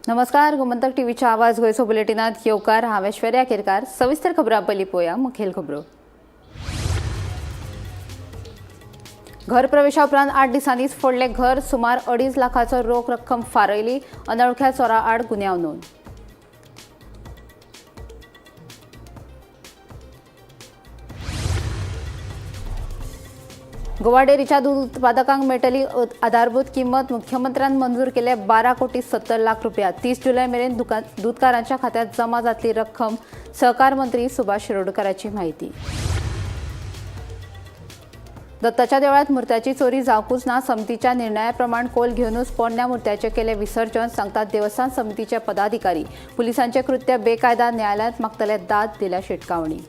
नमस्कार. गोमंतक टीव्हीच्या आवाज गोयचो बुलेटिनात येवकार. हांव ऐश्वर्या केरकार. सविस्तर खबरां पयलीं पळोवया मुखेल खबरो. घर प्रवेशा उपरांत 8 दिसांनीच फोडले घर. सुमार 2.5 लाखाचो रोख रक्कम फारयली. अनवळख्या चोरा आड गुन्यांव नोंद. गोवा डेअरीच्या दूध उत्पादकांक मेळटली आधारभूत किंमत. मुख्यमंत्र्यान मंजूर केले 12 कोटी 70 लाख रुपया. 30 जुलय मेरेन दूधकारांच्या खात्यात जमा जातली रक्कम. सहकार मंत्री सुभाष शिरोडकरांची माहिती. दत्ताच्या देवळात मुर्त्याची चोरी जावंकूच ना. समितीच्या निर्णयाप्रमाण कोल घेवनूच पोरण्या मुर्त्याचे केले विसर्जन, सांगतात देवस्थान समितीचे पदाधिकारी. पुलिसांचे कृत्य बेकायदा. न्यायालयात मागतले दाद, दिल्या शिटकावणी.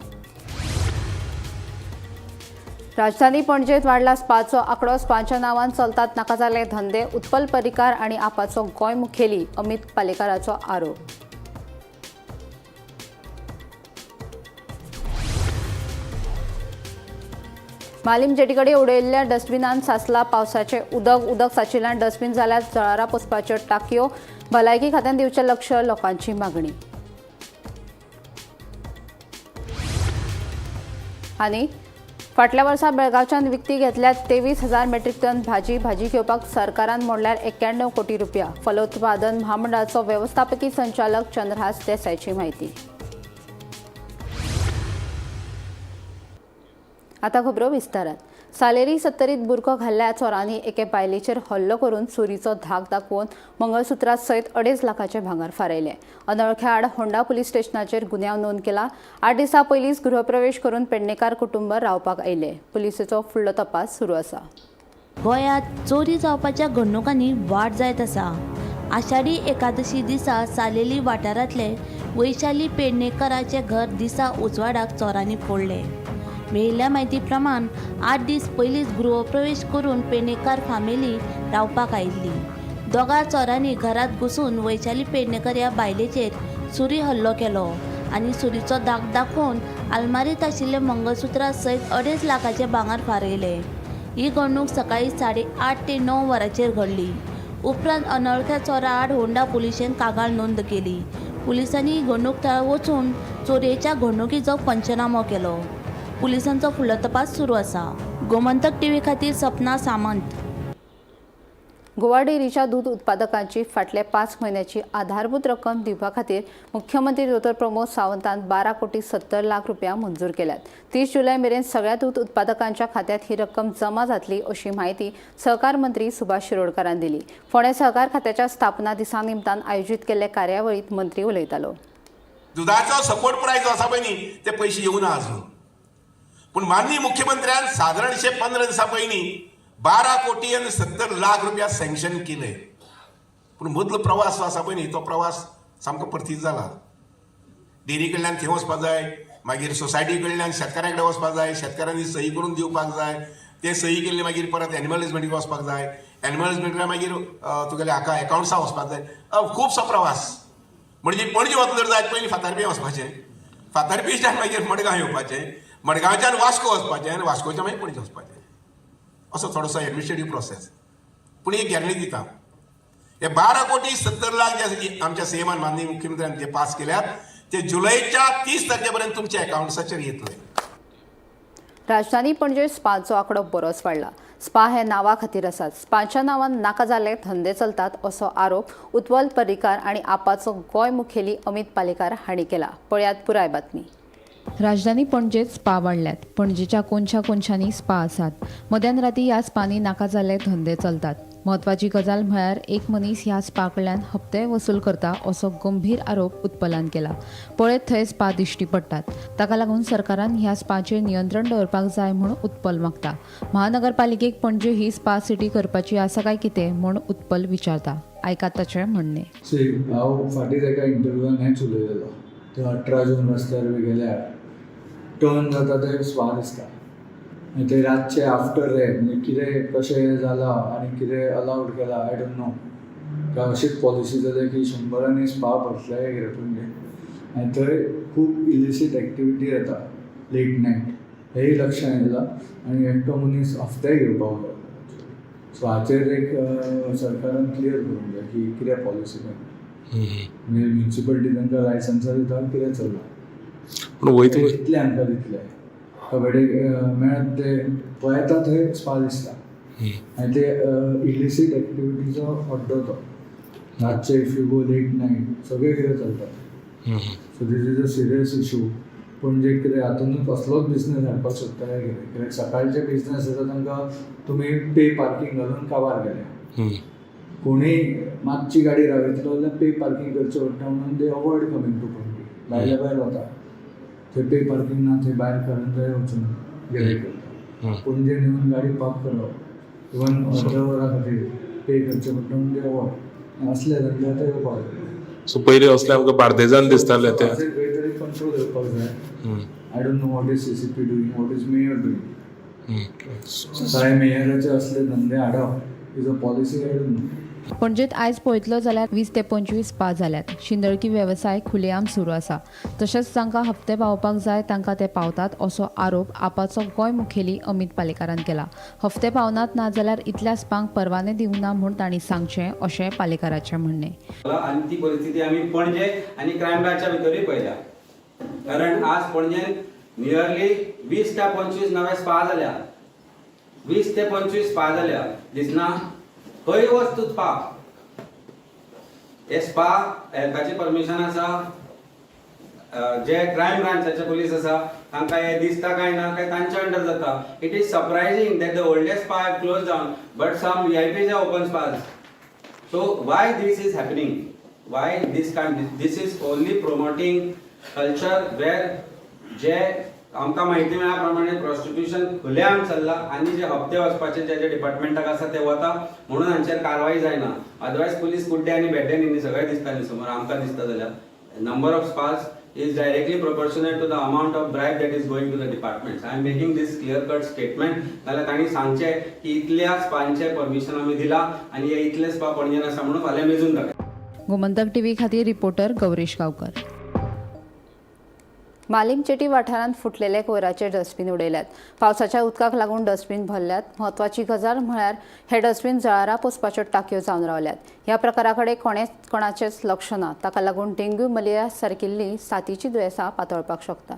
राजधानी पणजेत वाडला स्पाचो आंकडो. स्पाच्या नांवान चलतात नाका जाल्ले धंदे. उत्पल पर्रीकार आनी आपाचो गोंय मुखेली अमित पालेकाराचो आरोप. मालीम जेटीकडे उडयल्ल्या डस्टबिनांत साचला पावसाचे उदक साचिल्ल्यान डस्टबिन जाल्यात जळारां पोसपाच्यो टाकयो. भलायकी खात्यान दिवचें लक्ष, लोकांची मागणी. आनी फाटल्या वर्सा बेळगांवच्यान विकती घेतल्यात 23,000 मेट्रिक टन भाजी घेवपाक सरकारान मोडल्यार 91 कोटी रुपया. फलोत्पादन महामंडळाचो वेवस्थापकी संचालक चंद्रहास देसायची माहिती. आता खबरो विस्तारात. सालेरी सत्तरीत बुरको घाल्ल्या चोरांनी एके बायलेचेर हल्लो करून चोरीचो धाक दाखोवन मंगळसुत्रा सयत 2.5 लाखाचे भांगर फारयले. अनवळख्या आड होंडा पुलीस स्टेशनाचेर गुन्यांव नोंद केला. 8 दिसां पयलींच गृहप्रवेश करून पेडणेकार कुटुंब रावपाक आयले. पुलिसेचो फुडलो तपास सुरू आसा. गोंयांत चोरी जावपाच्या घडणुकांनी वाड जायत आसा. आषाढी एकादशी दिसा सालेली वाठारांतले वैशाली पेडणेकाराचे घर दिसा उजवाडाक चोरांनी फोडले. मेळिल्ल्या म्हायती प्रमाण 8 दीस पयलींच गृहप्रवेश करून पेडणेकार फामिली रावपाक आयिल्ली. दोगा चोरांनी घरांत घुसून वैशाली पेडणेकर ह्या बायलेचेर सुरी हल्लो केलो आनी सुरीचो दाग दाखोवन आलमारीत आशिल्ले मंगळसुत्रा सयत 2.5 लाखाचे भांगर फारयले. ही घडणूक सकाळी 8:30 ते 9 वरांचेर घडली. उपरांत अनवळख्या चोरा आड होंडा पुलिशेन कागाळ नोंद केली. पुलिसांनी ही घडणूक थळाव वचून चोरयेच्या घडणुकीचो पंचनामो केलो. पुलिसांचो फुडलो तपास सुरू आसा. गोमंतक टीव्ही खातीर सपना सामंत. गोवा डेअरीच्या दूध उत्पादकांची फाटल्या 5 म्हयन्याची आधारभूत रक्कम दिवपा खातीर मुख्यमंत्री डॉ प्रमोद सावंतान 12 कोटी 70 लाख रुपया मंजूर केल्यात. 30 जुलय मेरेन सगळ्या दूध उत्पादकांच्या खात्यात ही रक्कम जमा जातली अशी माहिती सहकार मंत्री सुभाष शिरोडकरान दिली. फोंडें सहकार खात्याच्या स्थापना दिसा निमतान आयोजीत केल्ले कार्यावळीत मंत्री उलयतालो. दुधाचो सपोर्ट प्रायस आसा पळय न्ही ते पयशे येवना अजून. पूण माननीय मुख्यमंत्र्यान साधारणशे 15 दिसां पयलीं 12 कोटी आणि 70 लाख रुपया सँक्शन केले. पूण मदलो प्रवास जो आसा पळय न्ही तो प्रवास सामको परतीत जाला. डेरी कडल्यान थंय वचपाक जाय, मागीर सोसायटी कडल्यान शेतकाऱ्या कडेन वचपाक जाय, शेतकाऱ्यांनी सही करून दिवपाक जाय, ते सही केल्ले मागीर परत एनिमल हजबंड्रीक वचपाक जाय, एनिमल हजबंड्रीक मागीर तुगेले हाका एकाउंट्सां वचपाक जाय. खुबसो प्रवास. म्हणजे पणजे वचून जर जायत पयलीं फातर्पे वचपाचें, फातर्पेच्यान मागीर मडगांव येवपाचें, मडगांवच्यान वास्को वचपाचें आनी वास्कोच्यान मागीर पणजे वचपाचें. असो थोडोसो एडमिनिस्ट्रेटीव प्रोसेस. पूण एक गॅरंटी दिता, हे 12 कोटी 70 लाख जे आमच्या सीएमान माननीय मुख्यमंत्र्यान जे पास केल्यात ते जुलयच्या 30 तारखेपर्यंत तुमच्या अकाउंट्साचेर येतले. राजधानी पणजे स्पाचो आंकडो बरोच वाडला. स्पा हे नांवा खातीर आसात. स्पाच्या नांवान नाका जाल्ले धंदे चलतात असो आरोप उत्पल पर्रीकार आनी आपाचो गोंय मुखेली अमित पालेकार हांणी केला. पळयात पुराय बातमी. राजधानी पणजेत स्पा वाडल्यात. पणजेच्या कोनशांनी स्पा आसात. मध्यान राती ह्या स्पांनी नाका जाल्ले धंदे चलतात. म्हत्वाची गजाल म्हळ्यार एक मनीस ह्या स्पा कडल्यान हप्ते वसूल करता असो गंभीर आरोप उत्पलान केला. पळयत थंय स्पा दिश्टी पडटात. ताका लागून सरकारान ह्या स्पाचेर नियंत्रण दवरपाक जाय म्हूण उत्पल मागता. महानगरपालिकेक पणजे ही स्पा सिटी करपाची आसा काय कितें म्हूण उत्पल विचारता. आयकात ताचें म्हणणें. हांव फाटींच एका इंटरव्यूवान हेंच उलयलेलो. ते 18 जून रस्त्यार बी गेल्यार टर्न जाता ते स्पा दिसता. आनी ते रातचे आफ्टर रेड म्हणजे कितें कशें जालां आनी कितें अलावड केलां आय डोंट नो. काय अशीच पॉलिसी जाल्या की 100 स्पा भरतले कितें पणजे. आनी थंय खूब इलिसीट एक्टिविटी जाता लेट नायट. हेंय लक्षांत येयलां. आनी एकटो मनीस हफ्ते घेवपाक जाय. सो हाचेर एक सरकारान क्लियर करूंक जाय की कितें पॉलिसी. म्हणजे म्युन्सिपाल्टी तांकां लायसन्सां दिता कितें चल्ला पूण वयता कितले आमकां दितले कबड्डी मेळत ते पळयता थंय स्पा दिसता आनी ते इलिसीट एक्टिविटीचो अड्डो तो रातचे if you go late night सगळें कितें चलता सो this is a serious issue पणजे कितें हातूंत कसलोच बिझनेस हाडपाक सोदता काय कितें कित्याक सकाळचे बिझनेस आसा तांकां तुमी पे पार्किंग घालून काबार केल्या कोणीय मातशी गाडी रावयतलो जाल्यार पे पार्किंग करचें पडटा म्हणून ते अवॉयड कमींग टू पणजे भायल्या भायर वता थंय पे पार्किंग ना थंय भायर काडून थंय वचून गिरायक करता पणजे येवन गाडी पार्क करप इवन अर्द वरा खातीर पे करचें पडटा म्हणून ते अवॉयड असले धंदे आतां येवपाक सो पयलीं असले आमकां बार्देजान दिसताले ते खंय तरी कंट्रोल करपाक जाय I don't know what is CCP doing what is mayor doing कांय मेयराचे असले धंदे हाडप is a policy I don't know पणजेत आयज पळयतलो जाल्यार 20 ते 25 स्पा जाल्यात शिंदळकी वेवसाय खुलेआम सुरू आसा तशेंच जांकां हप्ते पावपाक जाय तांकां ते पावतात असो आरोप आपाचो गोंय मुखेली अमित पालेकारान केला हप्ते पावनात ना जाल्यार इतल्या स्पांक परवाने दिवंक ना म्हूण तांणी सांगचें अशें पालेकाराचें म्हणणें आणि ती परिस्थिती आम्ही पणजे आणि क्रायम ब्रांचच्या भितरूय पळयल्या कारण आज पणजेन नियरली 20 ते 25 नवे स्पा जाल्या 20 ते 25 स्पा जाल्या दिसना खंय वस्त स्पा हे स्पा हेल्थाची परमिशन आसा जे क्रायम ब्रांचाचे पुलीस आसा तांकां हे दिसता काय ना काय तांच्या अंडर जाता it is surprising that the oldest spa have close down but some VIPs have open spas. So why this is happening? Why this is only promoting culture where जे आमकां माहिती मेळ्ळ्या प्रमाणे प्रॉस्टिट्यूशन खुलेआम चल्ला आनी जे हप्ते वचपाचे जे डिपार्टमेंटाक आसा ते वता म्हणून हांचेर कारवाई जायना अदरवायज पुलीस कुड्डे आनी बेड्डे न्ही सगळें दिसता न्ही समोर आमकां दिसता जाल्यार number of spas is directly proportionate to the amount of bribe that is going to the departments. I am making this clear cut statement. जाल्यार तांणी सांगचे की इतल्या स्पांचे परमिशन आमी दिला आनी हे इतले स्पा पणजेन आसा म्हणून फाल्यां मेजून दाखय. गोमंतक टीव्ही खातीर रिपोर्टर गौरीश गांवकर. मालीम चेटी वाठारांत फुटलेले कोयराचे डस्टबीन उडयल्यात पावसाच्या उदकाक लागून डस्टबीन भरल्यात म्हत्वाची गजाल म्हळ्यार हे डस्टबीन जळारां पोसपाच्यो टाकयो जावन रावल्यात ह्या प्रकारा कडेन कोणाचेच लक्ष ना ताका लागून डेंग्यू मलेरिया सारकिल्ली साथीची दुयेंसां पातळपाक शकता.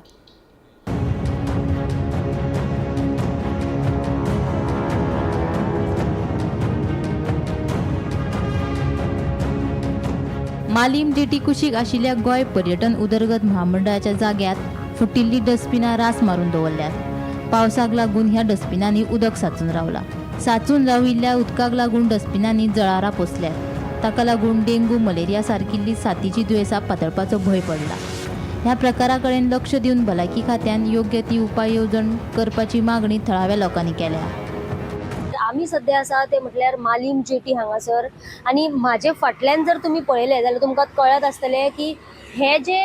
मालीम जेटी कुशीक आशिल्ल्या गोंय पर्यटन उदरगत महामंडळाच्या जाग्यात फुटिल्ली डस्टबिनां रास मारून दवरल्यात पावसाक लागून ह्या डस्टबिनांनी उदक साचून रावला साचून राविल्ल्या उदकाक लागून डस्टबिनांनी जळारां पोसल्यात ताका लागून डेंग्यू मलेरिया सारकिल्ली साथीची दुयेंसां पातळपाचो भंय पडला ह्या प्रकारा कडेन लक्ष दिवन भलायकी खात्यान योग्य ती उपाय येवजण करपाची मागणी थळाव्या लोकांनी केल्या. आम्ही सध्या आसा ते म्हटल्यार मालीम जेटी हांगासर आनी म्हाजे फाटल्यान जर तुमी पळयले जाल्यार तुमकां कळत आसतलें की हे जे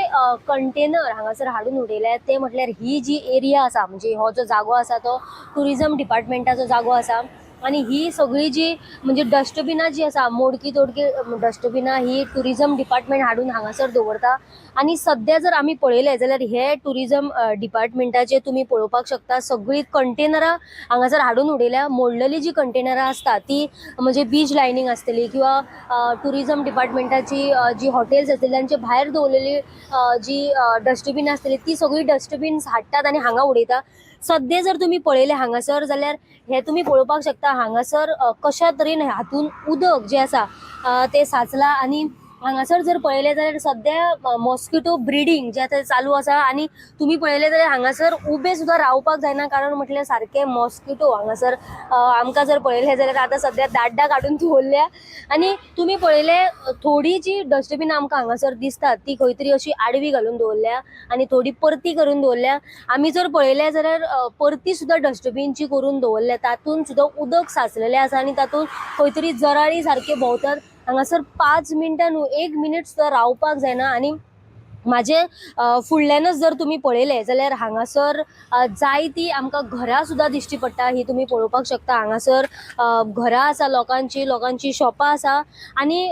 कंटेनर हांगासर हाडून उडयले ते म्हटल्यार ही जी एरिया आसा म्हणजे हो जो जागो आसा तो टुरिजम डिपार्टमेंटाचो जागो आसा आनी ही सगळी जी म्हणजे डस्टबिनां जी आसा मोडकी तोडकी डस्टबिनां ही टुरिजम डिपार्टमेंट हाडून हांगासर दवरता आनी सध्या जर आमी पळयले जाल्यार हे टुरिजम डिपार्टमेंटाचे तुमी पळोवपाक शकता सगळी कंटेनरां हांगासर हाडून उडयल्या मोडलेली जी कंटेनरां आसता ती म्हणजे बीच लायनींग आसतली किंवा टुरिजम डिपार्टमेंटाची जी हॉटेल्स आसतली तांचे भायर दवरलेली जी डस्टबिनां आसतली ती सगळी डस्टबिन्स हाडटात आनी हांगा उडयता. सध्या जर तुमी पळयले हांगासर जाल्यार हे तुमी पळोवपाक शकता हांगासर कशा तरेन हातून उदक जे आसा ते साचला आनी हांगासर जर पळयले जाल्यार सध्या मॉस्किटो ब्रिडींग जे आतां चालू आसा आनी तुमी पळयले जाल्यार हांगासर उबे सुद्दां रावपाक जायना कारण म्हटल्यार सारके मॉस्किटो हांगासर आमकां जर पळयले जाल्यार आतां सध्या दाड्डा काडून दवरल्या आनी तुमी पळयले थोडी जी डस्टबिनां आमकां हांगासर दिसतात ती खंय तरी अशी आडवी घालून दवरल्या आनी थोडी परती करून दवरल्या. आमी जर पळयले जाल्यार परती सुद्दां डस्टबिनची करून दवरल्या तातूंत सुद्दां उदक साचलेलें आसा आनी तातूंत खंय तरी जराळी सारके भोंवतात हांगासर 5 मिनटां न्हू 1 मिनीट सुद्दां रावपाक जायना आनी म्हाजे फुडल्यानच जर तुमी पळयले जाल्यार हांगासर जायती आमकां घरां सुद्दां दिश्टी पडटा. ही तुमी पळोवपाक शकता. हांगासर घरां आसा लोकांची शॉपां आसा आनी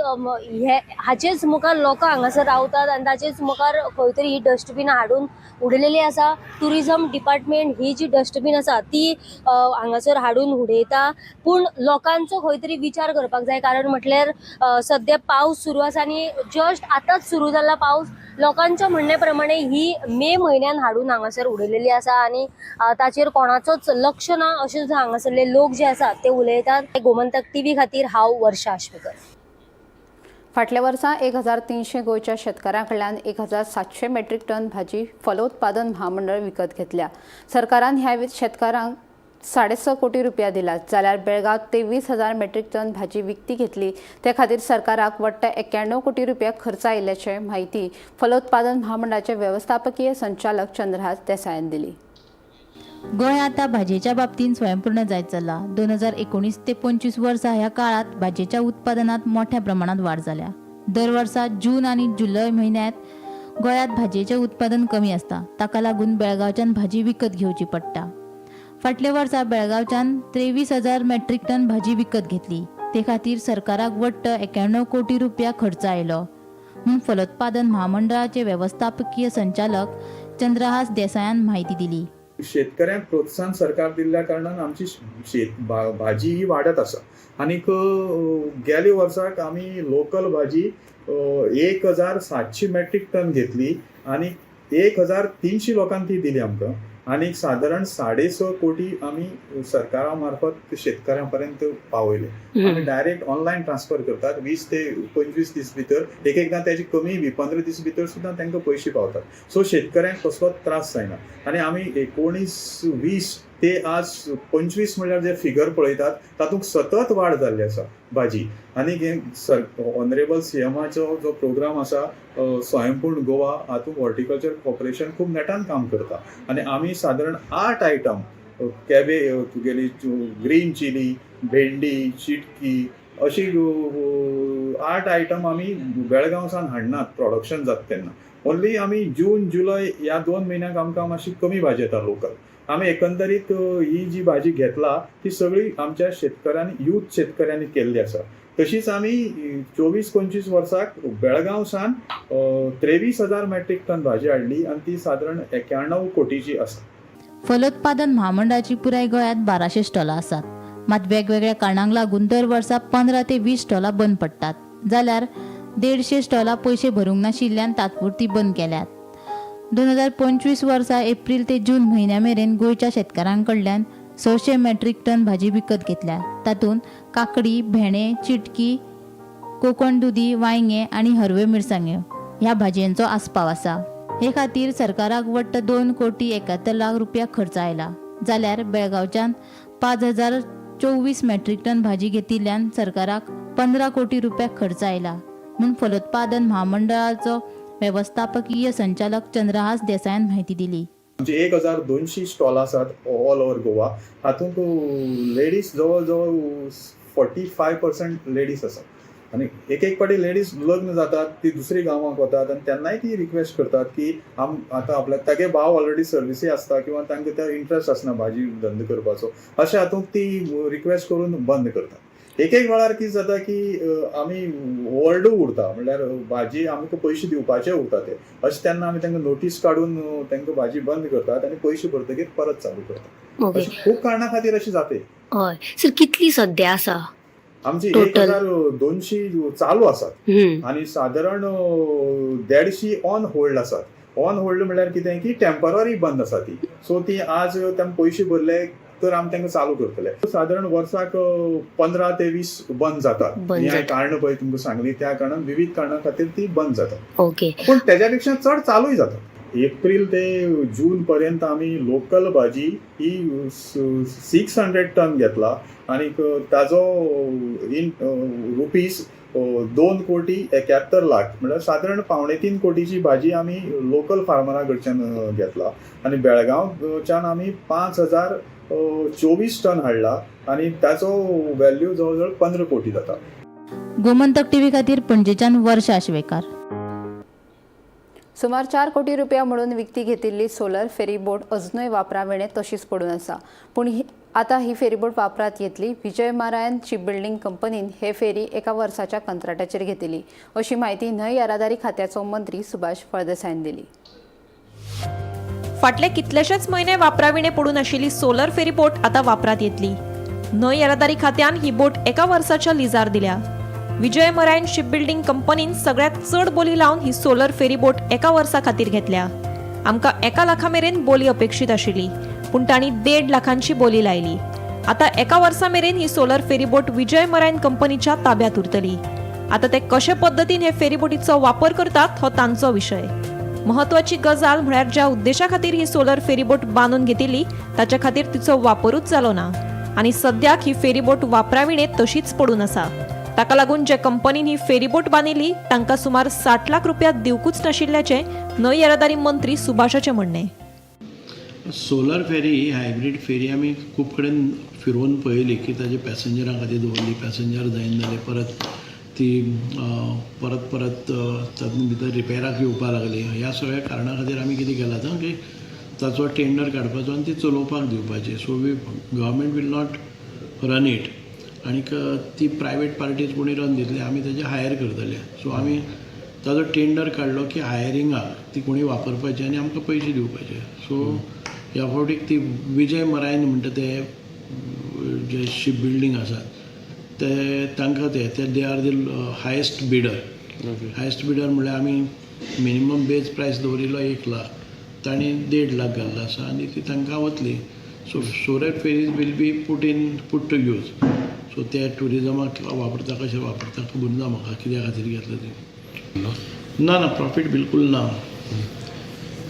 हाचेच मुखार लोकां हांगासर रावतात आनी ताचेच मुखार खंय तरी ही डस्टबीन हाडून उडयलेली आसा. टुरिझम डिपार्टमेंट ही जी डस्टबीन आसा ती हांगासर हाडून उडयता. पूण लोकांचो खंय तरी विचार करपाक जाय, कारण म्हटल्यार सद्या पावस सुरू आसा आनी जस्ट आतांच सुरू जाला पावस. लोकांच्या म्हणणे प्रमाणे ही मे म्हयन्यान हाडून हांगासर उडयलेली आसा आनी ताचेर कोणाचोच लक्ष ना अशें हांगासरले लोक जे आसात ते उलयतात. गोमंतक टीव्ही खातीर हांव वर्षा आश्वेकर. फाटल्या वर्सा 1300 गोंयच्या शेतकारां कडल्यान 1700 मेट्रीक टन भाजी फलोत्पादन महामंडळ विकत घेतल्या. सरकारान ह्या शेतकारांक 6.5 कोटी रुपया दिल्यात, जाल्यार बेळगाव 23,000 मेट्रीक टन भाजी विकती घेतली. ते खातीर सरकाराक वट्ट 91 कोटी रुपया खर्च आयिल्ल्याची माहिती फलोत्पादन महामंडळाचे वेवस्थापकीय संचालक चंद्रहास देसायान दिली. गोंय आता भाजयेच्या बाबतीत स्वयंपूर्ण जायत चल्ला. 2019 ते 25 वर्सां ह्या काळात भाजयेच्या उत्पादनात मोठ्या प्रमाणात वाढ जाल्या. दर वर्सा जून आणि जुलय महिन्यात गोंयात भाजयेचें उत्पादन कमी असता. ताका लागून बेळगांवच्यान भाजी विकत घेवची पडटा. फाटल्या वर्सा बेळगांवच्यान 23,000 मेट्रीक टन भाजी विकत घेतली. ते खातीर सरकाराक वट्ट 91 कोटी रुपया खर्च आयलो म्हूण फलोत्पादन महामंडळाचे वेवस्थापकीय संचालक चंद्रहास देसायान माहिती दिली. शेतकऱ्यांक प्रोत्साहन सरकार दिल्ल्या कारणान आमची भाजी ही वाडत आसा. आनीक गेल्या वर्साक आमी लोकल भाजी 1,700 मेट्रीक टन घेतली आनी 1,300 लोकांक ती दिली आमकां. आनीक सादारण 6.5 कोटी आमी सरकारा मार्फत शेतकऱ्यां पर्यंत पावयले. आमी डायरेक्ट ऑनलायन ट्रान्सफर करतात. 20 ते 25 दीस भितर, एकदां तेजी कमी बी 15 दीस भितर सुद्दां तांकां पयशे पावतात. सो शेतकऱ्यांक कसलोच त्रास जायना. आनी आमी 19-20 ते आज 25 म्हणल्यार जे फिगर पळयतात तातूंत सतत वाड जाल्ली आसा भाजी. आनी ऑनरेबल सीएमाचो जो प्रोग्राम आसा स्वयंपूर्ण गोवा, हातूंत हॉर्टिकल्चर कॉर्पोरेशन खूब नेटान काम करता. आनी आमी सादारण 8 आयटम कॅबेज तुगेली ग्रीन चिली, भेंडी, चिटकी अशी 8 आयटम आमी बेळगांवसान हाडनात प्रोडक्शन जाता तेन्ना. ओन्ली आमी जून जुलय ह्या 2 म्हयन्याक आमकां मातशी कमी भाजी येता लोकल. आमी एकंदरीत ही जी भाजी घेतला ती सगळी आमच्या शेतकऱ्यांनी, यूथ शेतकऱ्यांनी केल्ली आसा. तशीच आमी 24-25 वर्साक बेळगांवसान 23,000 मेट्रीक टन भाजी हाडली आनी ती सादारण 91 कोटीची आसा. फलोत्पादन महामंडळाची पुराय गोंयांत 1200 स्टॉलां आसात. मात वेगवेगळ्या कारणांक लागून दर वर्सा 15 ते 20 स्टॉलां बंद पडटात. जाल्यार 150 स्टॉलां पयशे भरूंक नाशिल्ल्यान तात्पुरती बंद केल्यात. 2025 वर्सा एप्रिल ते जून म्हयन्या मेरेन गोंयच्या शेतकारांकडल्यान 600 मेट्रीक टन भाजी विकत घेतल्या. तातूंत काकडी, भेंडे, चिटकी, कोकण दुदी, वांयगे आनी हरव्यो मिरसांग्यो ह्या भाजयांचो आस्पाव आसा. हे खातीर सरकाराक वट्ट 2 कोटी 71 लाख रुपया खर्च आयला. जाल्यार बेळगांवच्यान 5,024 मेट्रीक टन भाजी घेतिल्ल्यान सरकाराक 15 कोटी रुपया खर्च आयला म्हूण फलोत्पादन महामंडळाचो वेवस्थापकीय संचालक चंद्रहास देसायान माहिती दिली. आमचे 1,200 स्टॉल आसात ऑल ओव्हर गोवा. हातूंत लेडीज जवळ जवळ 45% लेडीज आसात. आनी एक पाटी लेडीज लग्न जातात, ती दुसरी गांवांक वतात आनी तेन्नाय ती रिक्वेस्ट करतात की आतां आपल्याक तागे भाव ऑलरेडी सर्विसी आसता किंवा तांकां त्या इंट्रस्ट आसना भाजी धंदो करपाचो. अशा हातूंत ती रिक्वेस्ट करून बंद करतात. एक वेळार कितें जाता की आमी ओवरडू उरता, म्हणल्यार भाजी आमकां पयशे दिवपाचे उरता ते. अशें तेन्ना आमी तांकां नोटीस काडून तांकां भाजी बंद करतात आनी पयशे भरतकीर परत चालू करतात. अशी खूब कारणां खातीर अशी जाते. हय सर, कितली सद्या आसा आमची 1,200 चालू आसात आनी सादारण 150 ऑन होल्ड आसात. ऑन होल्ड म्हणल्यार कितें की टेम्पररी बंद आसा ती. सो ती आज तांकां पयशे भरले तर आमी तांकां चालू करतले. सादारण वर्साक 15 ते 20 बंद जातात. ह्या कारण पळय तुमकां सांगली त्या कारणान विविध कारणां खातीर ती बंद जातात. ओके. पूण तेज्या पेक्षा चड चालूय जाता. एप्रिल ते जून पर्यंत आमी लोकल भाजी ही 600 टन घेतला आनी ताजो इन रुपीज 2 कोटी 71 लाख म्हणल्यार सादारण 2.5 कोटीची भाजी आमी लोकल फार्मरा कडच्यान घेतला. आनी बेळगांवच्यान आमी 5,024 टन हाडला आनी ताचो व्हॅल्यू जवळ जवळ 15 कोटी जाता. गोमंतक टीव्ही खातीर पणजेच्यान वर्षा आश्वेकर. सुमार 4 कोटी रुपया म्हणून विकती घेतिल्ली सोलर फेरी बोट अजूनय वापरावेणे तशीच पडून आसा. पूण आता ही फेरी बोट वापरात येतली. विजय मारायन शिपबिल्डिंग कंपनीन हे फेरी एका वर्साच्या कंत्राटाचेर घेतिल्ली अशी माहिती न्हंय येरादारी खात्याचो मंत्री सुभाष फळदेसायन दिली. फाटले कितलेशेच म्हयने वापराविणे पडून आशिल्ली सोलर फेरी बोट आता वापरात येतली. न्हंय येरादारी खात्यान ही बोट एका वर्साच्या लिजार दिल्या. विजय मरायन शिपबिल्डिंग कंपनीन सगळ्यात चड बोली लावन ही सोलर फेरी बोट एका वर्सा खातीर घेतल्या. आमकां 1 लाखा मेरेन बोली अपेक्षीत आशिल्ली, पूण तांणी 1.5 लाखांची बोली लायली. आता एका वर्सा मेरेन ही सोलर फेरी बोट विजय मरायन कंपनीच्या ताब्यात उरतली. आता ते कशे पद्दतीन हे फेरी बोटीचो वापर करतात हो तांचो विशय. महत्वाची गजाल म्हळ्यार ज्या उद्देशा खातीर ही सोलर फेरी बोट बांदून घेतिल्ली ताच्या खातीर तिचो वापरूच जालो ना आनी सद्याक ही फेरी बोट वापराविणे तशीच पडून आसा. ताका लागून जे कंपनीन ही फेरी बोट बांदिल्ली तांकां सुमार 60 लाख रुपया दिवकूच नाशिल्ल्याचे न्हंय येरादारी मंत्री सुभाषाचे म्हणणे. सोलर फेरी ही हायब्रीड फेरी आमी खूब कडेन फिरोवन पळयली की ताजे पॅसेंजरां खातीर दवरली, पॅसेंजर जायना जाले परत ती परत तातूंत भितर रिपेराक येवपाक लागली. ह्या सगळ्या कारणां खातीर आमी कितें केलां तर की ताचो टेंडर काडपाचो आनी ती चलोवपाक दिवपाची. So government will not run it आनीक ती प्रायवेट पार्टीज कोणी रन दितली आमी ताजे हायर करतले. सो आमी ताजो टेंडर काडलो की हायरिंगाक ती कोणी वापरपाची आनी आमकां पयशे दिवपाचे. सो ह्या फावटीक ती विजय मरायन म्हणटा ते जे शिप बिल्डींग आसात ते तांकां ते they are the highest bidder. Highest bidder म्हणल्यार आमी मिनिमम बेज प्रायस दवरिल्लो 1 लाख, तांणी 1.5 लाख घाल्लो आसा आनी ती तांकां वतली. So solar ferries will be put to use. So ते ट्युरिजमाक वापरता कशें वापरता खबर ना म्हाका कित्या खातीर घेतलं ते. ना प्रॉफीट बिलकूल ना.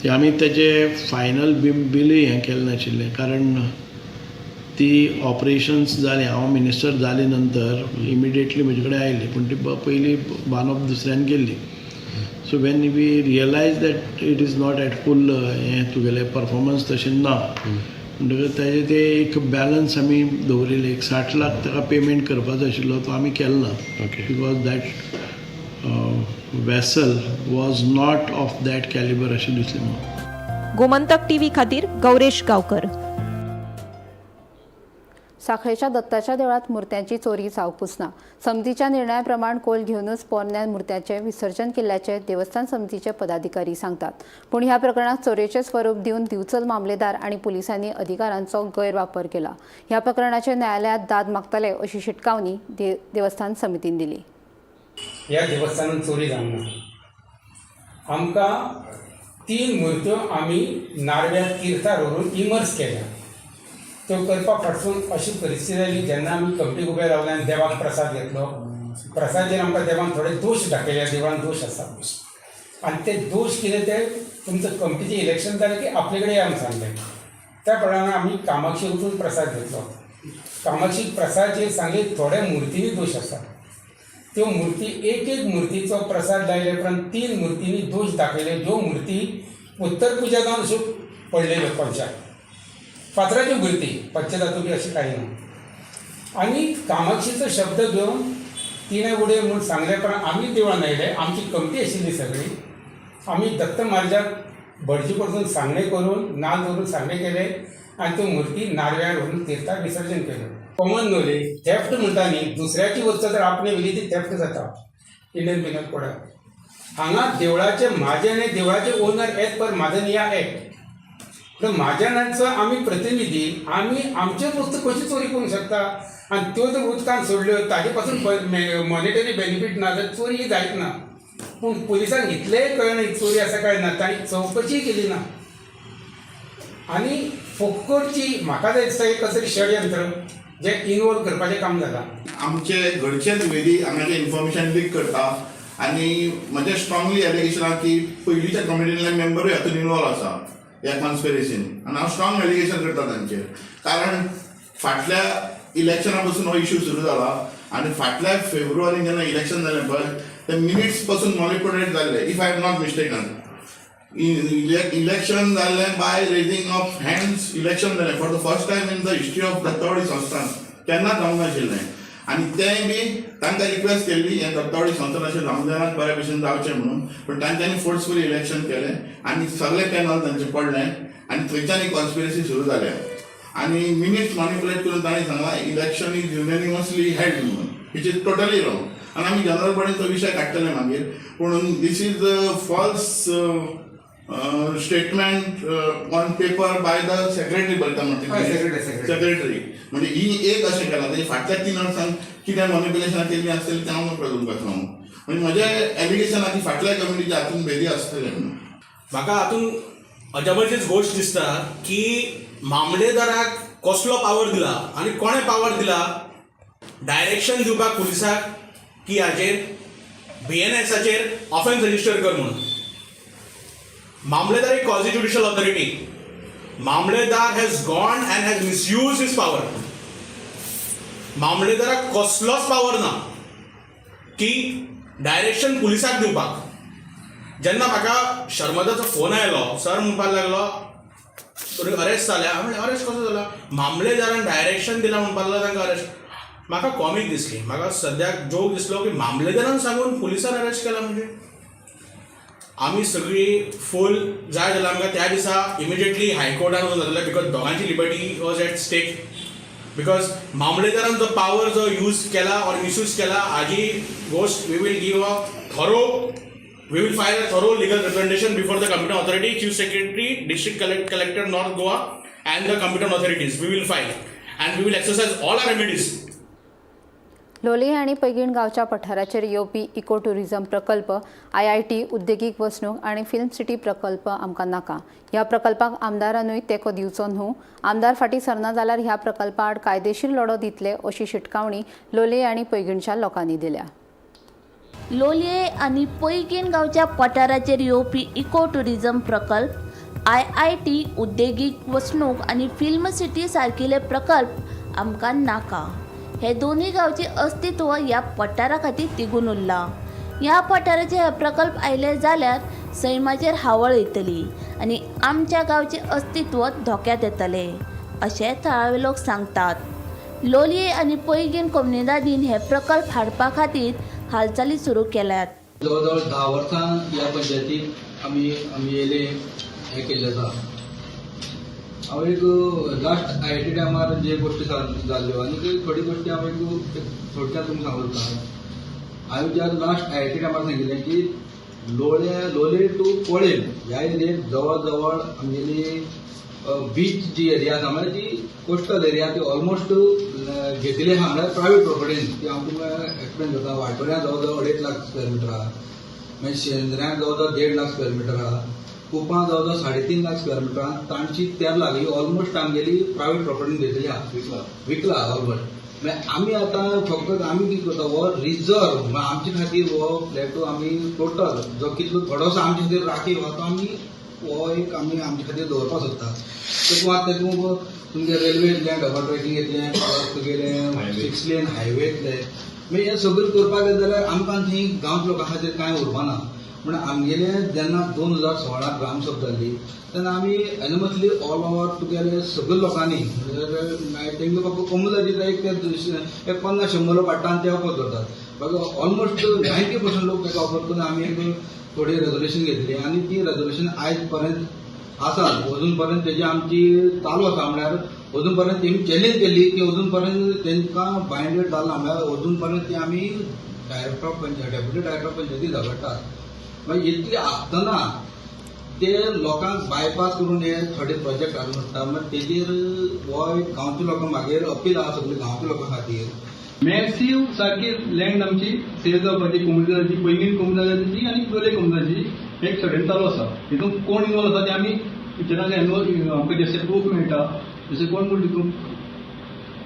ते आमी तेजे फायनल बिलूय हें केलें नाशिल्लें कारण ती ऑपरेशन्स जाले. हांव मिनिस्टर जाले नंतर इमिडिएटली म्हजे कडेन आयली पूण ती पयली बांदप दुसऱ्यान केल्ली. So when we realise that it is not at full हें तुगेलें परफॉर्मन्स तशें ना म्हणटकच ताजे ते एक बॅलन्स आमी दवरिल्ले. 60 लाख ताका पेमेंट करपाचो आशिल्लो तो आमी केलो ना because that vessel was not of that Calibri अशें दिसलें म्हाका. गोमंतक टीव्ही खातीर गौरेश गांवकर. साखळेच्या दत्ताच्या देवळात मुर्त्यांची चोरी जावपूच ना. समितीच्या निर्णयाप्रमाण कोल घेऊनच पोरन्यान मुर्त्याचे विसर्जन केल्ल्याचे देवस्थान समितीचे पदाधिकारी सांगतात. पूण ह्या प्रकरणात चोरेचे स्वरूप दिवन दिवचल मामलेदार आणि पोलिसांनी अधिकारांचो गैरवापर केला. ह्या प्रकरणाचे न्यायालयात दाद मागतले अशी शिटकावणी देवस्थान समितीन दिली. ह्या देवस्थानात चोरी जावना. आमकां 3 मुर्त्यो आमी नारव्या तीर्थार व्हरून इमर्स केल्या. त्यो करपाक फाटसून अशी परिस्थिती जाली जेन्ना आमी कमिटीक उबे रावले आनी देवाक प्रसाद घेतलो. प्रसादाचेर आमकां देवान थोडे दोश दाखयले. देवान दोश आसा आनी ते दोश कितें ते तुमचें कमिटीचें इलेक्शन जालें की आपले कडेन आमकां सांगलें. त्या प्रमाणे आमी कामाक्षी वचून प्रसाद घेतलो. कामाक्षी प्रसादाचेर सांगले थोड्या मुर्तींनी दोश आसा. त्यो मुर्ती एक मुर्तीचो प्रसाद लायले उपरांत 3 मुर्तींनी दोश दाखयले. ज्यो मुर्ती उत्तर पुजा जावन अश्यो पडलेल्यो पंचाक फातराच्यो मुर्ती पंचधातू बी अशी काही ना. आनी कामाक्षीचो शब्द घेवन तिणें उडय म्हूण सांगले उपरांत आमी देवळान आयले. आमची कमिटी आशिल्ली सगळी. आमी दत्त महाराजाक भटजी कडसून सांगणे करून नाल दवरून सांगणे केले आनी त्यो मुर्ती नारव्यार व्हरून तीर्थाक विसर्जन केलें. कॉमन नॉलेज थेफ्ट म्हणटा न्ही दुसऱ्याची वस्त जर आपणे व्हेली ती थेफ्ट जाता इंडियन पिनल कोडाक. हांगा देवळाचे म्हाजे आनी देवळाचे ओनर एज पर म्हाजनिया एक्ट. तर म्हाजनाचो आमी प्रतिनिधी आमी आमच्योच वस्तू कशी चोरी करूंक शकता आनी त्यो जर उदकान सोडल्यो ताजे पासून मॉनिटरी बेनिफीट ना जाल्यार चोरी ही जायत ना. पूण पुलिसांक इतलेंय कळना ही चोरी आसा काय ना तांणी चवकशी केली ना. आनी फुकटची म्हाका दिसता एक कसरी षडयंत्र जे इनवॉल्व करपाचें काम जालां. आमचे घरचेच वेदी हांगाचे इन्फॉर्मेशन लीक करता आनी म्हजें स्ट्रॉंगली एलिगेशन आहा की पयलींच्या कमिटींतले मेंबरूय हातूंत इनवॉल्व आसा ह्या कॉन्स्पिरसीन आनी हांव स्ट्रॉंग एलिगेशन करता तांचेर. कारण फाटल्या इलेक्शना पासून हो इश्यू सुरू जाला आनी फाटल्या फेब्रुवारीन जेन्ना इलेक्शन जालें पळय ते मिनिट्स पासून मॉनिपुलेट जाल्ले. If I am not mistaken election जाल्लें by raising of hands. Election जालें for the first time in the history of Dattawadi Sansthan. केन्ना जावंक नाशिल्लें आनी तेंय बी तांकां रिक्वेस्ट केल्ली हें दत्तावडी संस्थान अशें जामदाराक बऱ्या भशेन जावचें म्हणून, पण तांच्यांनी फोर्सफुली इलेक्शन केलें आनी सगळे पॅनल तांचें पडलें आनी थंयच्यान ही कॉन्स्पिरसी सुरू जाल्या. आनी मिनिट्स मॅनिपुलेट करून तांणी सांगलां इलेक्शन इज युनेनिमसली हेल्ड म्हणून, विच इज टोटली रॉंग. आनी आमी जनरलपणे तो विशय काडटले मागीर, पूण this is false statement on paper by the secretary बरयता म्हणटा सेक्रेटरी. म्हणजे ही एक अशें केलां तेजे फाटल्या 3 वर्सांक कितें मॅनिपुलेशनां केल्लीं आसतलीं तें हांव नकळो तुमकां सांगूं. म्हणजे म्हजें एलिगेशन की फाटल्या कम्युनिटीच्या हातून भेदी आसतले म्हणून. म्हाका हातून अजापाचीच गोश्ट दिसता की मामलेदाराक कसलो पावर दिला आनी कोणें पावर दिला डायरेक्शन दिवपाक पुलिसाक की हाचेर BNSाचेर ऑफेन्स रजिस्टर कर म्हणून. मामलेदार एक क्वाझी ज्युडिशियल ऑथॉरिटी. मामलेदार has gone and has misuse his power. मामलेदाराक कसलोच पावर ना की डायरेक्शन पुलिसाक दिवपाक. जेन्ना म्हाका शर्मदाचो फोन आयलो, सर म्हणपाक लागलो अरेस्ट जाल्या. हांवें म्हणलें अरेस्ट कसो जाला? मामलेदारान डायरेक्शन दिला म्हणपाक लागलो तांकां अरेस्ट. म्हाका कॉमीक दिसली, म्हाका सद्याक जोक दिसलो की मामलेदारान सांगून पुलिसान अरेस्ट केला. म्हणजे आमी सगळी फूल जाय जाल्यार आमकां त्या दिसा इमिजिएटली हायकोर्टान वचून जातालें, बिकॉज दोगांची liberty was at stake. Because मामलेदारान जो पावर जो यूज केला और मिसयूज केला हाजी गोष्ट we will give a thorough. We will file a thorough legal representation before the competent authority, Chief Secretary, District Collector, North Goa, and the competent authorities. We will file, and we will exercise all our remedies. Loliem आणि पैंगीण गांवच्या पठाराचेर येवपी eco tourism प्रकल्प, IIT, उद्देगीक वसणूक आणि film city प्रकल्प आमकां नाका. ह्या प्रकल्पाक आमदारांनूय तेंको दिवचो न्हू. आमदार फाटीं सरना जाल्यार ह्या प्रकल्पा आड कायदेशीर लढो दितले अशी शिटकावणी लोलये आणि पैंगीणच्या लोकांनी दिल्या. लोलये आणि पैंगीण गांवच्या पठाराचेर येवपी इको टुरिझम प्रकल्प, IIT, उद्देगीक वसणूक आणि फिल्म सिटी सारकिले प्रकल्प आमकां नाका. हे दोन्ही गांवचे अस्तित्व ह्या पठारा खातीर तिगून उरलां. ह्या पठाराचे हे प्रकल्प आयले जाल्यार सैमाचेर हावळ येतली आनी आमच्या गांवचे अस्तित्व धोक्यात येतले अशें थळावे लोक सांगतात. लोलये आणि पैंगीण कम्युनिटीन हे प्रकल्प हाडपा खातीर हालचाली सुरू केल्यात. जवळजवळ 10 वर्सां ह्या पंचायतीक आमी येले हें केल्लें आसा. हांव एक लास्ट IIT टायमार जे गोश्टी जाल्ल्यो आनी थोडी गोश्टी हांव एक थोडक्यान तुमकां सांगूं सोदतां. हांवें ज्या लास्ट IIT टायमार सांगिल्लें की लोलये टू पळेल ह्या एरियेक जवळ जवळ आमगेली बीच जी एरिया आसा म्हणजे ती कोस्टल एरिया ती ऑलमोस्ट घेतली आहा म्हळ्यार प्रायवेट प्रॉपर्टीन. ती हांव तुमकां एक्सप्लेन करता. वाटोऱ्यां जवळ जवळ 2.5 लाख स्क्वेअर मिटर आहा, मागीर शेंद्र्यां जवळ जवळ 1.5 लाख स्क्वेअर मिटर आहा, कुपां जवळ जवळ 3.5 लाख स्क्वेअर मिटर आहा, तांची 13 लाख ही ऑलमोस्ट आमगेली प्रायवेट प्रॉपर्टीन घेतली आहा, विकला ऑलमोस्ट. मागीर आमी आतां फकत आमी कितें करता हो रिजर्व आमचे खातीर हो फ्लॅटो आमी टोटल जो कितलो थोडोसो आमचे खातीर राखीव आहा तो आमी हो एक आमी आमचे खातीर दवरपाक सोदता. तातूंत तुमगे रेल्वे येतलें, डबल ट्रॅकिंग येतलें, तुगेलें 6 लेन हायवे येतले. मागीर हें सगळें करपाक गेले जाल्यार आमकां थंय गांवच्या लोकां खातीर कांय उरपाना. म्हण आमगेलें जेन्ना 2016 ग्रामसभा जाल्ली तेन्ना आमी एनिमसली ऑल ओवर तुगेले सगळ्या लोकांनी तेंगे फक्त कम्युनिटीचा एक 50-100 लोक हाडटा आनी ते ऑफर करतात. ऑलमोस्ट 90% लोक ताका ऑफर करून आमी एक थोडी रेजोल्युशन घेतली आनी ती रेजोल्युशन आयज पर्यंत आसा. अजून पर्यंत तेजी आमची चालू आसा. म्हळ्यार अजून पर्यंत तेमी चॅलेंज केली की अजून पर्यंत तेंकां बायंडेड जालां. म्हळ्यार अजून पर्यंत ती आमी डेप्युटी डायरेक्टर ऑफ पंचायती झगडटात. मागीर इतली आसतना ते लोकांक बायपास करून हे थोडे प्रोजेक्ट हाडून आसता. मागीर तेजेर हो एक गांवच्या लोकांक मागीर अपील आहा सगळ्या गांवच्या लोकां खातीर. मॅसिव सारकी लँड आमची सेल जावपाची कम्युनिटी पैंगीण कम्युनिटी आनी लोलये कम्युनिटी एक सडन चालू आसा. हितून कोण इन्वॉल्व आसा ते आमी पिक्चरान आमकां जशें प्रूफ मेळटा जशें कोण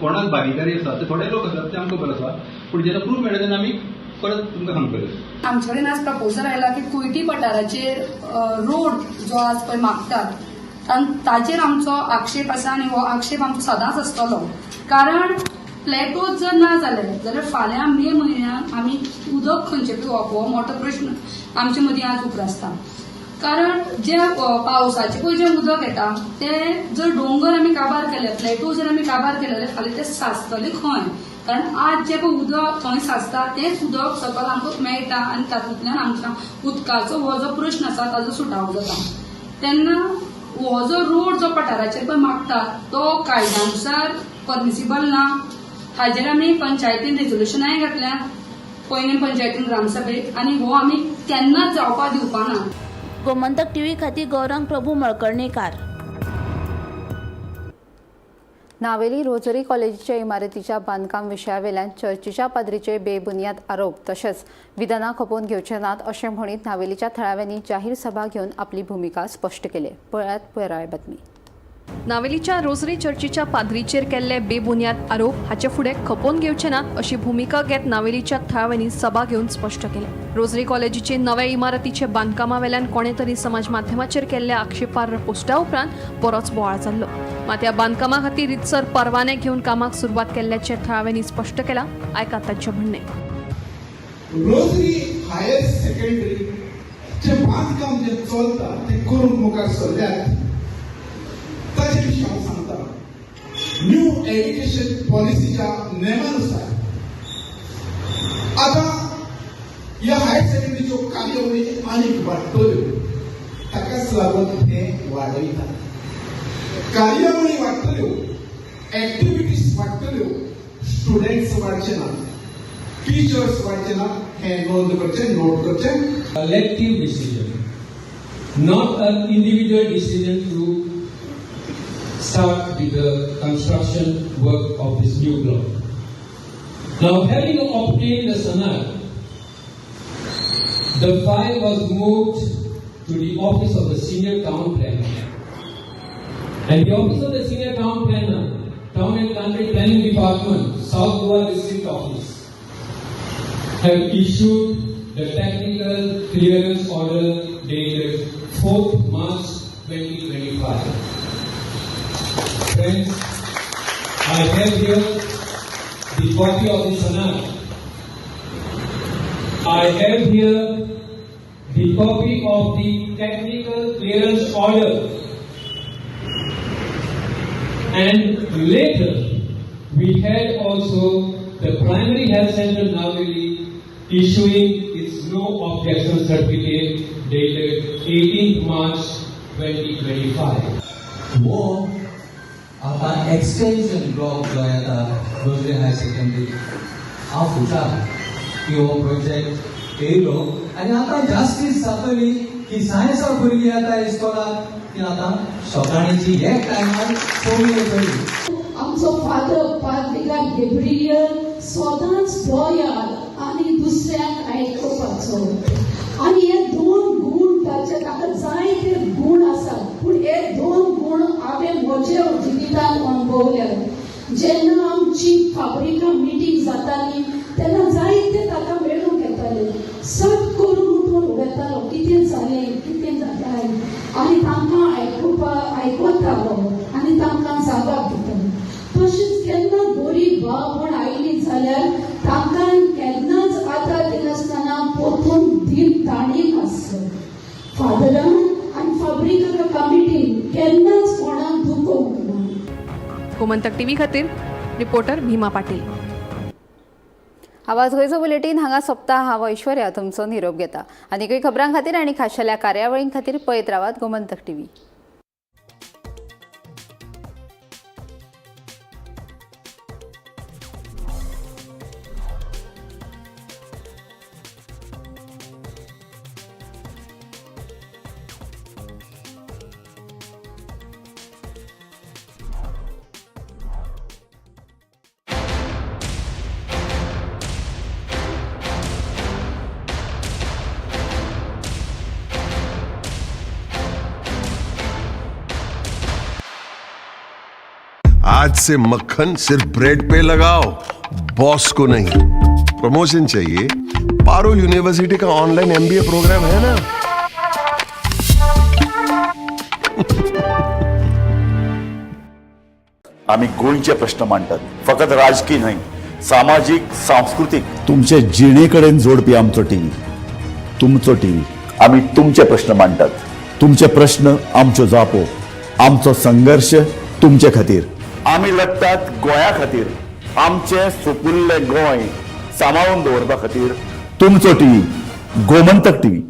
कोणाक भागीदारी आसा ते थोडे लोक आसात ते आमकां खबर आसा. पूण जेन्ना प्रूफ मेळटा तेन्ना आमी परत तुमकां सांगतले. आमचे कडेन आज प्रपोजल आयला की कुयटी पठाराचेर रोड जो आज पळय मागतात ताचेर आमचो आक्षेप आसा आनी हो आक्षेप आमचो सदांच आसतलो. कारण फ्लॅटोच जर ना जाले जाल्यार फाल्यां मे म्हयन्याक आमी उदक खंयचे पिवप हो मोठो प्रश्न आमचे मदीं आज उप्रासता. कारण जे पावसाचें पळय जें उदक येता तें जर डोंगर आमी काबार केले, फ्लॅटो जर आमी काबार केले जाल्यार फाल्यां ते साचतले खंय कारण आज जे पळय उदक थंय साचता तेंच उदक सकयल आमकां मेळटा आनी तातूंतल्यान आमच्या उदकाचो हो जो प्रश्न आसा ताजो सुटावो जाता. तेन्ना हो जो रोड जो पठाराचेर पळय मागता तो कायद्यानुसार परमिसिबल ना. हाजेर आमी पंचायतीन रेजोल्युशनाय घातल्या पयलीं पंचायतीन ग्रामसभेक आनी हो आमी केन्नाच जावपाक दिवपाना. गोमंतक टीव्ही खातीर गौरंग प्रभू मळकर्णीकार. नावेली रोजरी कॉलेजीच्या इमारतीच्या बांदकाम विशयावेल्यान चर्चीच्या पाद्रीचे बेबुनियाद आरोप तशेंच विधानां खपोवन घेवचे नात अशें म्हणीत नावेलीच्या थळाव्यांनी जाहीर सभा घेवन आपली भूमिका स्पश्ट केली. पळयात पुराय बातमी. नावेलीच्या रोजरी चर्चीच्या पाद्रीचेर केल्ले बेबुनियाद आरोप हाचे फुडें खपोवन घेवचे नात अशी भूमिका घेत नावेलीच्या थळाव्यांनी सभा घेवन स्पश्ट केले. रोजरी कॉलेजीचे नव्या इमारतीचे बांदकामा वेल्यान कोणे तरी समाज माध्यमाचेर केल्ल्या आक्षेपार्ह पोस्टा उपरांत बरोच बोवाळ जाल्लो. मात ह्या बांदकामा खातीर रितसर परवाने घेवन कामाक सुरवात केल्ल्याचे थळाव्यांनी स्पश्ट केला. आयकात तांचे म्हणणे. रोजरी हायर सेकंडरीचे बांदकाम जे चलता ते करून मुखार सरल्यात ताचे विशीं हांव सांगता. न्यू एज्युकेशन पॉलिसीच्या नेमानुसार आतां ह्या हायर सेकंडरीच्यो कार्यावळी आनीक वाडटल्यो. ताकाच लागून हें वाडयता. कार्यावळी वाडटल्यो, एक्टिविटीज वाडटल्यो, स्टुडंट्स वाडचे ना, टीचर्स वाडचे ना हें नोंद करचें, नोट करचें. Collective decision, not an individual decision to start with the construction work of this new block. Now, having obtained the sanad, the file was moved to the office of the senior town planner. And the office of the senior town planner, Town and Country Planning Department, South Goa District Office, have issued the technical clearance order dated 4th March 2025. Friends, I have here the copy of the sanad. I have here the copy of the technical clearance order. And later, we had also the primary health center Naveli issuing its no objection certificate dated 18th March 2025. वो आता extension block जो आता rosary higher secondary हांव फुटा की हो project येयलो आनी आतां जास्तीच जातली की सायन्सा भुरगीं आता इस्कॉलाक ती आतां सकाळींची एक टायमार सोडून येतली. आमचो फादर पाद्रिगार गेब्रियल सदांच गोंयांत आनी दुसऱ्यांक आयकोवपाचो आनी हे दोन गूण ताका जायते गूण आसात पूण हे दोन गूण हांवें म्हज्या जिवितांत अणभवल्यात. जेन्ना आमची फाब्रिका मिटींग जाताली तेन्ना जायते ताका मेळूंक येताले. सट करून उठून उडयतालो कितें जालें कितें जालें आनी तांकां आयकतालो आनी तांकां जागाप दितालो. तशेंच केन्ना बरी भावण आयली जाल्यार तांकां केन्नाच आदार दिनासतना परतून दीप ताणीक आसलो. फादरान आनी फाब्रिका कमिटीन केन्नाच कोणाक दुखोवंक ना. गोमंतक टीव्ही खातीर रिपोर्टर भीमा पाटील. आवाज गोंयचो बुलेटीन हांगा सोंपता. हांव ऐश्वर्या तुमचो निरोप घेता. आनीकूय खबरां खातीर आनी खाशेल्या कार्यावळीं खातीर पळयत रावात गोमंतक टीव्ही. आज से मक्खन सिर्फ ब्रेड पे लगाओ, बॉस को नहीं. प्रमोशन चाहिए? पारुल यूनिवर्सिटी का ऑनलाइन MBA प्रोग्राम है ना. आम्ही गोंयचे प्रश्न मांडतात, फकत राजकीय नाही, सामाजिक सांस्कृतिक. तुमचे जिणेकडेन जोडपी आमचो टीव्ही, तुमचो टीव्ही. आम्ही तुमचे प्रश्न मांडतात. तुमचे प्रश्न आमच्यो जापो, आमचो संघर्ष तुमचे खातीर. आम्ही लढतात गोंया खातीर, आमचे सोपुल्ले गोंय सांबाळून दवरपा खातीर तुमचो टीव्ही गोमंतक टीव्ही